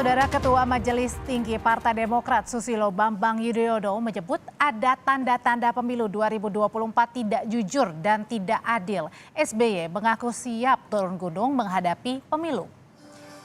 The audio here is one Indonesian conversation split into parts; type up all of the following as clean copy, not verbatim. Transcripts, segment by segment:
Saudara Ketua Majelis Tinggi Partai Demokrat Susilo Bambang Yudhoyono menyebut ada tanda-tanda pemilu 2024 tidak jujur dan tidak adil. SBY mengaku siap turun gunung menghadapi pemilu.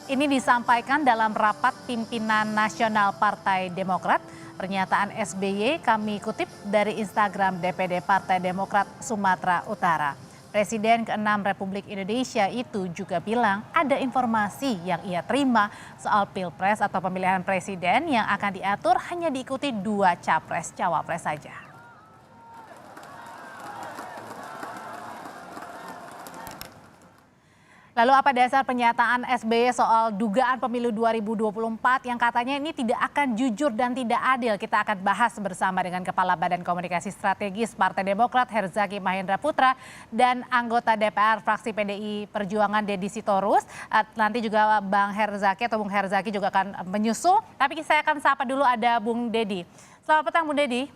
Ini disampaikan dalam rapat pimpinan nasional Partai Demokrat. Pernyataan SBY kami kutip dari Instagram DPD Partai Demokrat Sumatera Utara. Presiden ke-6 Republik Indonesia itu juga bilang ada informasi yang ia terima soal pilpres atau pemilihan presiden yang akan diatur hanya diikuti 2 capres-cawapres saja. Lalu apa dasar pernyataan SBY soal dugaan pemilu 2024 yang katanya ini tidak akan jujur dan tidak adil? Kita akan bahas bersama dengan Kepala Badan Komunikasi Strategis Partai Demokrat Herzaki Mahendra Putra dan anggota DPR fraksi PDI Perjuangan Deddy Sitorus. Nanti juga Bung Herzaki juga akan menyusul. Tapi saya akan sapa dulu ada Bung Deddy. Selamat petang Bung Deddy.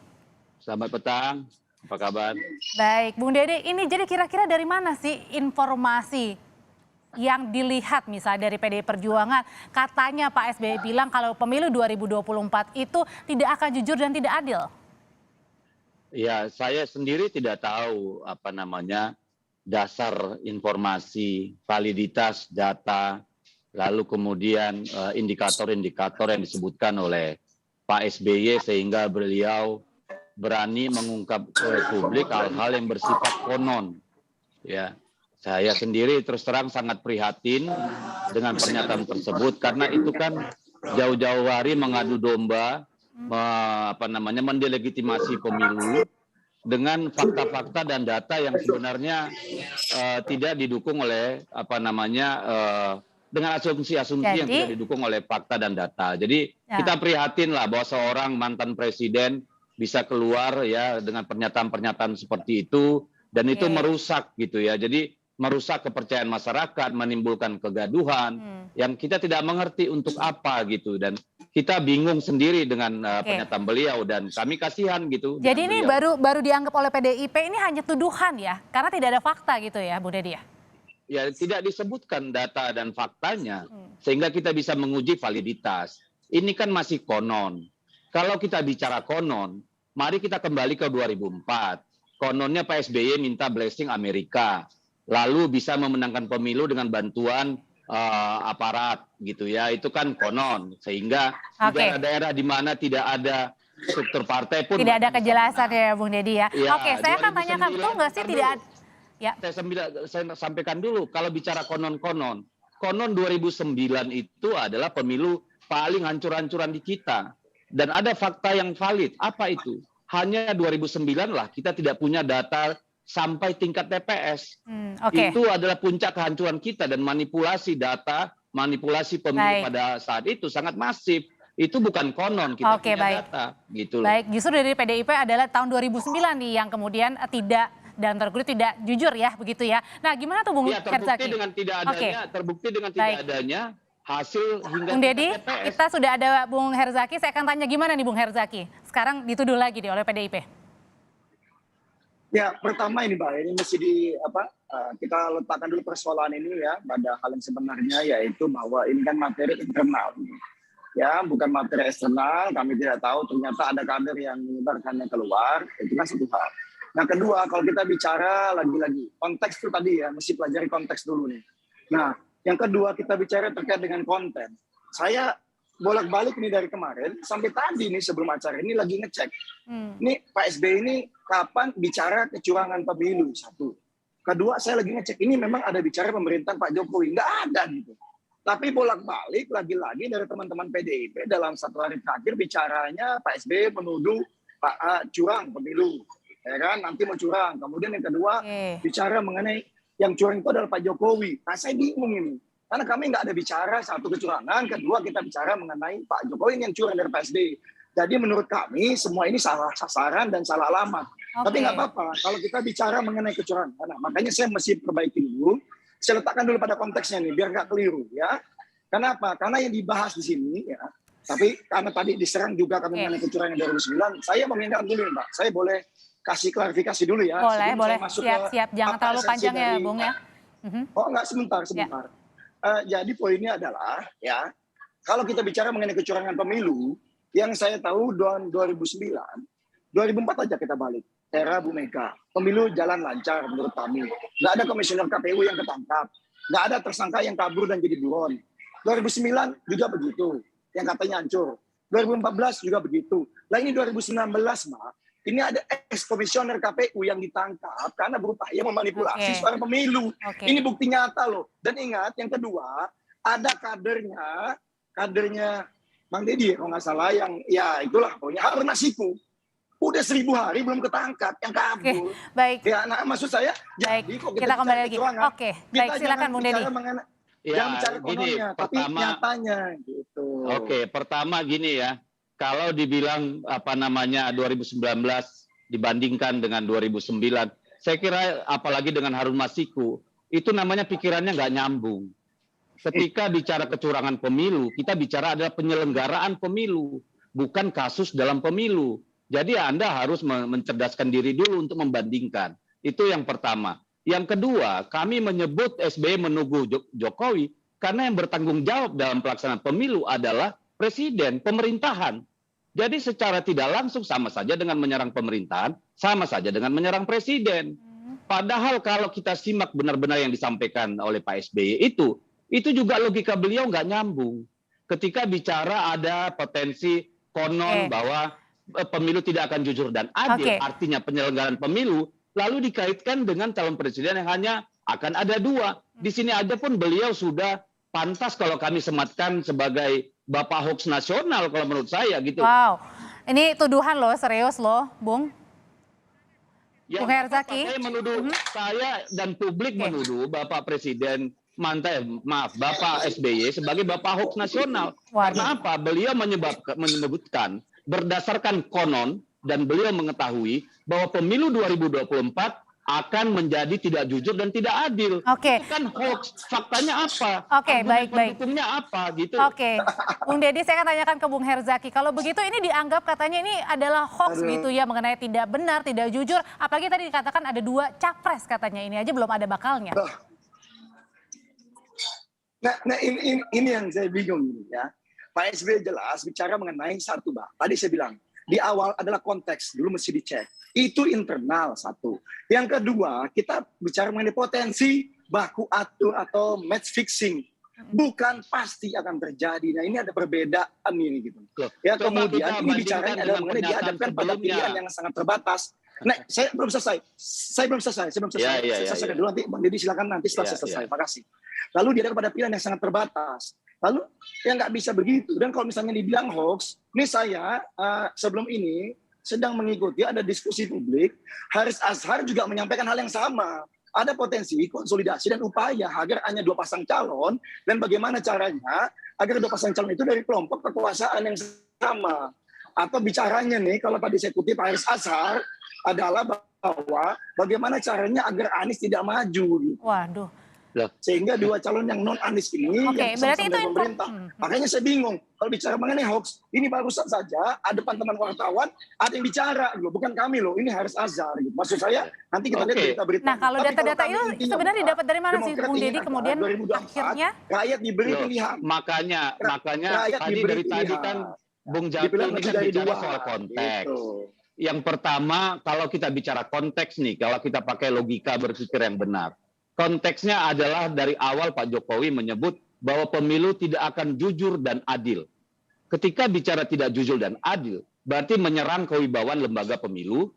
Selamat petang, apa kabar? Baik Bung Deddy, ini jadi kira-kira dari mana sih informasi yang dilihat misalnya dari PDI Perjuangan, katanya Pak SBY bilang kalau pemilu 2024 itu tidak akan jujur dan tidak adil? Ya, saya sendiri tidak tahu dasar informasi, validitas data, lalu kemudian indikator-indikator yang disebutkan oleh Pak SBY sehingga beliau berani mengungkap ke publik hal-hal yang bersifat konon. Ya. Saya sendiri terus terang sangat prihatin dengan pernyataan tersebut karena itu kan jauh-jauh hari mengadu domba, mendelegitimasi pemilu dengan fakta-fakta dan data yang sebenarnya tidak didukung oleh dengan asumsi-asumsi yang tidak didukung oleh fakta dan data. Jadi kita prihatin lah bahwa seorang mantan presiden bisa keluar ya dengan pernyataan-pernyataan seperti itu dan itu merusak gitu ya. Jadi merusak kepercayaan masyarakat, menimbulkan kegaduhan yang kita tidak mengerti untuk apa gitu, dan kita bingung sendiri dengan pernyataan beliau dan kami kasihan gitu. Jadi ini baru dianggap oleh PDIP ini hanya tuduhan ya, karena tidak ada fakta gitu ya, Bu Deddy ya? Ya tidak disebutkan data dan faktanya sehingga kita bisa menguji validitas. Ini kan masih konon. Kalau kita bicara konon, mari kita kembali ke 2004. Kononnya Pak SBY minta blessing Amerika. Lalu bisa memenangkan pemilu dengan bantuan aparat gitu ya, itu kan konon, sehingga di daerah-daerah di mana tidak ada struktur partai pun tidak ada kejelasan ya Bung Deddy ya. Oke, saya akan 2009 tanyakan betul nggak sih tidak ada? Ya. Saya sampaikan dulu, kalau bicara konon 2009 itu adalah pemilu paling hancur-hancuran di kita dan ada fakta yang valid. Apa itu? Hanya 2009 lah kita tidak punya data sampai tingkat TPS. Itu adalah puncak kehancuran kita dan manipulasi data, manipulasi pemilu pada saat itu sangat masif. Itu bukan konon, kita punya data. Gitu loh. Baik, justru dari PDIP adalah tahun 2009 nih yang kemudian tidak dan terkulit tidak jujur ya, begitu ya. Nah, gimana tuh Bung Herzaki? Terbukti dengan tidak adanya hasil hingga Bung Deddy, TPS. kita sudah ada Bung Herzaki. Saya akan tanya gimana nih Bung Herzaki? Sekarang dituduh lagi oleh PDIP. Ya, pertama ini Mbak, ini mesti kita letakkan dulu persoalan ini ya pada hal yang sebenarnya, yaitu bahwa ini kan materi internal. Ya, bukan materi eksternal, kami tidak tahu ternyata ada kader yang menyebarkannya keluar, itu kan satu hal. Nah, kedua, kalau kita bicara lagi-lagi, konteks itu tadi ya, mesti pelajari konteks dulu nih. Nah, yang kedua kita bicara terkait dengan konten. Saya bolak-balik ini dari kemarin sampai tadi nih sebelum acara ini lagi ngecek. Ini Pak SBY ini kapan bicara kecurangan pemilu, satu. Kedua, saya lagi ngecek ini memang ada bicara pemerintahan Pak Jokowi, nggak ada gitu. Tapi bolak-balik lagi-lagi dari teman-teman PDIP dalam 1 hari terakhir bicaranya Pak SBY menuduh Pak curang pemilu, ya kan? Nanti mau curang. Kemudian yang kedua bicara mengenai yang curang itu adalah Pak Jokowi. Nah, saya bingung ini. Karena kami nggak ada bicara satu kecurangan, kedua kita bicara mengenai Pak Jokowi yang curang dari Pak SBY. Jadi menurut kami semua ini salah sasaran dan salah alamat. Tapi nggak apa-apa kalau kita bicara mengenai kecurangan. Nah, makanya saya mesti perbaiki dulu. Saya letakkan dulu pada konteksnya nih biar nggak keliru ya. Kenapa? Karena yang dibahas di sini ya. Tapi karena tadi diserang juga kami mengenai kecurangan 2009, saya mengingatkan dulu Mbak. Saya boleh kasih klarifikasi dulu ya. Boleh. Siap. Jangan terlalu panjang ya Bung ya. Oh enggak, sebentar. Jadi poinnya adalah ya Kalau kita bicara mengenai kecurangan pemilu, yang saya tahu 2009, 2004 aja kita balik. Era Bu Mega. Pemilu jalan lancar menurut kami. Nggak ada komisioner KPU yang ketangkap. Nggak ada tersangka yang kabur dan jadi buron. 2009 juga begitu. Yang katanya hancur. 2014 juga begitu. Lah ini 2019, Mbak. Ini ada ex-komisioner KPU yang ditangkap karena berupaya memanipulasi suara pemilu. Ini bukti nyata loh. Dan ingat, yang kedua, ada kadernya Bang Deddy, kalau nggak salah, yang ya itulah pokoknya Harun Masiku. Udah 1000 hari belum ketangkap, yang kabur. Baik. Ya, nah maksud saya, jadi kok kita kembali lagi. Oke, baik, silakan Bung Deddy. Jangan bicara kononnya, tapi nyatanya gitu. Oke, pertama gini ya, kalau dibilang 2019 dibandingkan dengan 2009, saya kira apalagi dengan Harun Masiku, itu namanya pikirannya nggak nyambung. Ketika bicara kecurangan pemilu, kita bicara adalah penyelenggaraan pemilu, bukan kasus dalam pemilu. Jadi Anda harus mencerdaskan diri dulu untuk membandingkan. Itu yang pertama. Yang kedua, kami menyebut SBY menunggu Jokowi karena yang bertanggung jawab dalam pelaksanaan pemilu adalah presiden, pemerintahan. Jadi secara tidak langsung sama saja dengan menyerang pemerintahan, sama saja dengan menyerang presiden. Padahal kalau kita simak benar-benar yang disampaikan oleh Pak SBY itu juga logika beliau nggak nyambung. Ketika bicara ada potensi konon bahwa pemilu tidak akan jujur dan adil, artinya penyelenggaraan pemilu, lalu dikaitkan dengan calon presiden yang hanya akan ada 2. Di sini aja pun beliau sudah pantas kalau kami sematkan sebagai Bapak Hoax Nasional kalau menurut saya gitu. Wow, ini tuduhan loh, serius loh, Bung. Ya, Bung Herzaki. Saya menuduh, saya dan publik menuduh Bapak Presiden Bapak SBY sebagai Bapak Hoax Nasional. Karena apa? Beliau menyebutkan berdasarkan konon dan beliau mengetahui bahwa pemilu 2024 akan menjadi tidak jujur dan tidak adil. Itu kan hoax. Faktanya apa? Baik. Hukumnya apa? Gitu. Bung Deddy, saya akan tanyakan ke Bung Herzaki. Kalau begitu ini dianggap katanya ini adalah hoax gitu ya, mengenai tidak benar, tidak jujur. Apalagi tadi dikatakan ada 2 capres katanya, ini aja belum ada bakalnya. Nah ini yang saya bingung ya. Pak SBY jelas bicara mengenai satu, Mbak. Tadi saya bilang, di awal adalah konteks, dulu mesti dicek. Itu internal satu. Yang kedua, kita bicara mengenai potensi baku atur atau match fixing. Bukan pasti akan terjadi. Nah ini ada perbedaan ini gitu. Ya kemudian ini bicaranya adalah mengenai dihadapkan pada pilihan yang sangat terbatas. Nah, saya belum selesai. Saya belum selesai. Saya dulu, nanti Bang Deddy silakan nanti setelah saya selesai. Makasih. Lalu dia ada pada pilihan yang sangat terbatas. Lalu ya nggak bisa begitu. Dan kalau misalnya dibilang hoax, ini saya sebelum ini sedang mengikuti ada diskusi publik. Haris Azhar juga menyampaikan hal yang sama. Ada potensi konsolidasi dan upaya agar hanya 2 pasang calon, dan bagaimana caranya agar 2 pasang calon itu dari kelompok kekuasaan yang sama. Atau bicaranya nih, kalau tadi saya kutip Haris Azhar, adalah bahwa bagaimana caranya agar Anies tidak maju. Gitu. Waduh. Sehingga 2 calon yang non Anies ini yang berarti itu pemerintah. Makanya saya bingung kalau bicara mengenai hoax. Ini barusan saja ada teman-teman wartawan ada yang bicara, bukan kami loh. Ini Haris Azhar. Gitu. Maksud saya nanti kita lihat berita-berita. Nah kalau data-data itu sebenarnya didapat dari mana sih, Bung Deddy? Kemudian akhirnya rakyat diberi pilihan. Makanya dari tadi kan Bung Jati ini kan bicara soal konteks. Gitu. Yang pertama, kalau kita bicara konteks nih, kalau kita pakai logika berpikir yang benar. Konteksnya adalah dari awal Pak Jokowi menyebut bahwa pemilu tidak akan jujur dan adil. Ketika bicara tidak jujur dan adil, berarti menyerang kewibawaan lembaga pemilu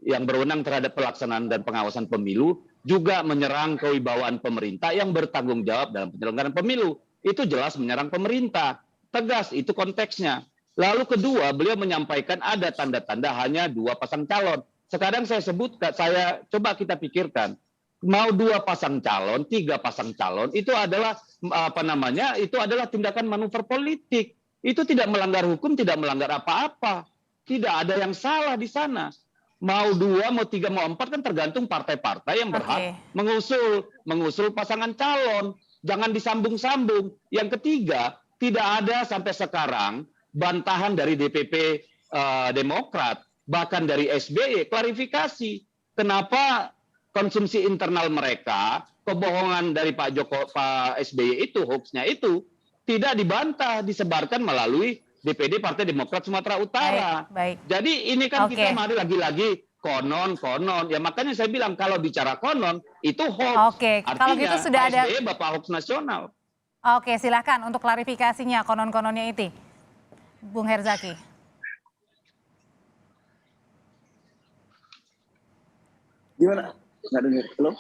yang berwenang terhadap pelaksanaan dan pengawasan pemilu, juga menyerang kewibawaan pemerintah yang bertanggung jawab dalam penyelenggaraan pemilu. Itu jelas menyerang pemerintah. Tegas, itu konteksnya. Lalu kedua, beliau menyampaikan ada tanda-tanda hanya 2 pasang calon. Sekarang saya coba kita pikirkan. Mau 2 pasang calon, 3 pasang calon, itu adalah itu adalah tindakan manuver politik. Itu tidak melanggar hukum, tidak melanggar apa-apa. Tidak ada yang salah di sana. Mau 2, mau 3, mau 4 kan tergantung partai-partai yang berhak mengusul pasangan calon. Jangan disambung-sambung. Yang ketiga, tidak ada sampai sekarang bantahan dari DPP Demokrat, bahkan dari SBY, klarifikasi. Kenapa konsumsi internal mereka, kebohongan dari Pak SBY itu, hoaxnya itu tidak dibantah, disebarkan melalui DPD Partai Demokrat Sumatera Utara. Baik. Jadi ini kan Oke. kita mari lagi-lagi konon. Ya makanya saya bilang kalau bicara konon itu hoax. Oke, Artinya kalau gitu sudah Pak ada. SBY Bapak hoax nasional. Oke, silakan untuk klarifikasinya konon-kononnya itu, Bung Herzaki. Gimana? Nggak dengar? Halo?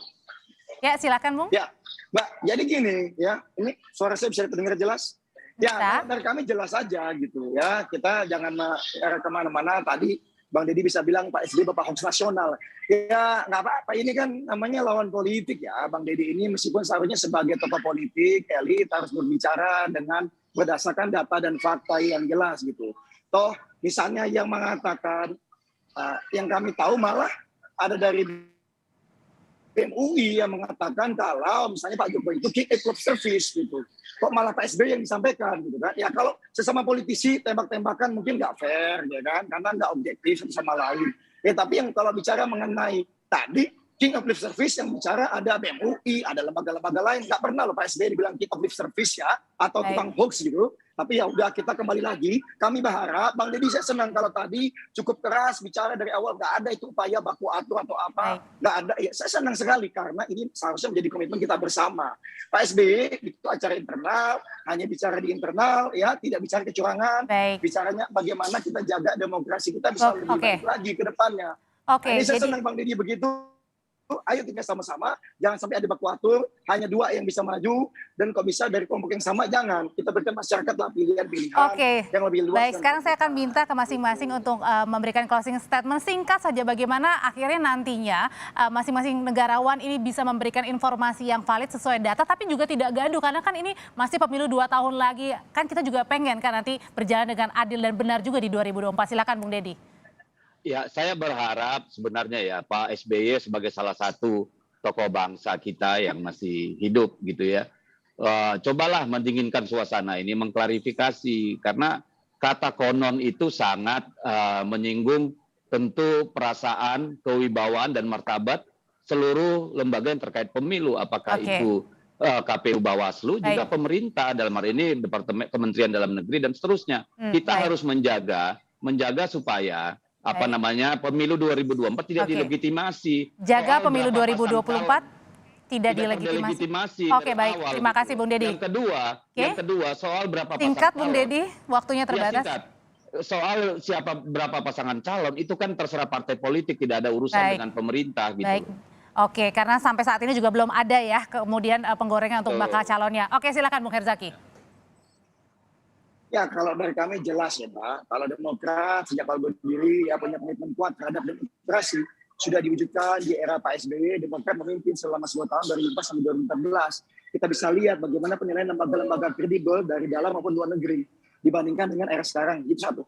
Ya, silakan Bung. Ya, Mbak. Jadi gini ya, ini suara saya bisa terdengar jelas? Ya, Bisa. dari kami jelas saja gitu ya. Kita jangan mengarah kemana-mana. Tadi Bang Deddy bisa bilang Pak SBY Bapak hoax nasional. Ya nggak apa-apa, ini kan namanya lawan politik ya. Bang Deddy ini meskipun seharusnya sebagai tokoh politik, elit harus berbicara dengan berdasarkan data dan fakta yang jelas gitu. Toh misalnya yang mengatakan, yang kami tahu malah ada dari MUI yang mengatakan kalau misalnya Pak Jokowi itu kick a club service gitu. Kok malah Pak SBY yang disampaikan gitu kan. Ya kalau sesama politisi tembak-tembakan mungkin nggak fair ya kan, karena nggak objektif satu sama lain. Ya tapi yang kalau bicara mengenai tadi king of lip service yang bicara ada MUI, ada lembaga-lembaga lain. Nggak pernah loh Pak SBY dibilang king of lip service ya, atau tukang hoax gitu. Tapi ya udah kita kembali lagi. Kami berharap Bang Deddy, saya senang kalau tadi cukup keras bicara dari awal, nggak ada itu upaya baku atur atau apa, nggak ada. Ya, saya senang sekali karena ini seharusnya menjadi komitmen kita bersama. Pak SBY itu acara internal, hanya bicara di internal, ya tidak bicara kecurangan. Bicaranya bagaimana kita jaga demokrasi kita bisa lebih baik lagi ke depannya. Ini saya senang Bang Deddy begitu. Ayo kita sama-sama, jangan sampai ada baku atur, hanya dua yang bisa maju, dan kalau bisa dari kelompok yang sama jangan. Kita berikan masyarakat lah pilihan-pilihan yang lebih luas. Baik, sekarang saya akan minta ke masing-masing untuk memberikan closing statement singkat saja bagaimana akhirnya nantinya masing-masing negarawan ini bisa memberikan informasi yang valid sesuai data, tapi juga tidak gaduh, karena kan ini masih pemilu 2 tahun lagi, kan kita juga pengen kan nanti berjalan dengan adil dan benar juga di 2024. Silakan Bung Deddy. Ya, saya berharap sebenarnya ya Pak SBY sebagai salah satu tokoh bangsa kita yang masih hidup gitu ya. Cobalah mendinginkan suasana ini, mengklarifikasi. Karena kata konon itu sangat menyinggung tentu perasaan, kewibawaan, dan martabat seluruh lembaga yang terkait pemilu. Apakah itu KPU, Bawaslu, juga pemerintah, dalam hal ini Departemen Kementerian Dalam Negeri, dan seterusnya. Kita harus menjaga supaya pemilu 2024 tidak dilegitimasi. Jaga pemilu 2024 tidak dilegitimasi. Oke, baik. Terima kasih Bung Deddy. Yang kedua soal berapa singkat Bung Deddy, waktunya terbatas. Ya, soal berapa pasangan calon itu kan terserah partai politik, tidak ada urusan dengan pemerintah gitu. Baik. Oke, karena sampai saat ini juga belum ada ya kemudian penggorengan untuk bakal calonnya. Oke, silakan Bung Herzaki. Ya, kalau dari kami jelas ya Pak, kalau Demokrat sejak awal berdiri ya punya komitmen kuat terhadap demokrasi, sudah diwujudkan di era Pak SBY. Demokrat memimpin selama 10 tahun dari 2004 sampai 2014. Kita bisa lihat bagaimana penilaian lembaga-lembaga kredibel dari dalam maupun luar negeri dibandingkan dengan era sekarang. Itu satu.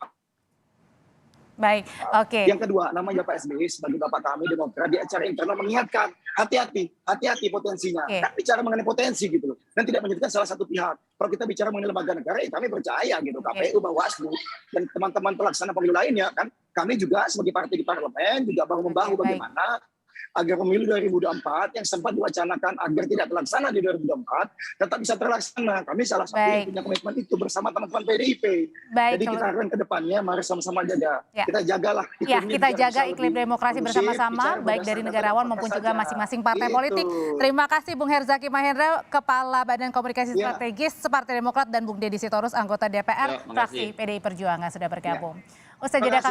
Baik, oke. Yang kedua, namanya Pak SBY sebagai bapak kami Demokrat di acara internal mengingatkan hati-hati potensinya. Kan bicara mengenai potensi gitu loh, dan tidak menyebutkan salah satu pihak. Kalau kita bicara mengenai lembaga negara, kami percaya gitu, KPU, Bawaslu, dan teman-teman pelaksana pemilu lainnya kan, kami juga sebagai partai di parlemen juga bahu-membahu bagaimana agar pemilu 2024 yang sempat diwacanakan agar tidak terlaksana di 2024 tetap bisa terlaksana. Kami salah satu yang punya komitmen itu bersama teman-teman PDIP. Jadi kita akan ke depannya mari sama-sama jaga. Kita jagalah kita jaga iklim demokrasi bersama-sama, baik dari negarawan maupun juga masing-masing partai politik. Terima kasih Bung Herzaki Mahendra, Kepala Badan Komunikasi Strategis Partai Demokrat, dan Bung Deddy Sitorus, anggota DPR fraksi PDI Perjuangan sudah bergabung. Usai jeda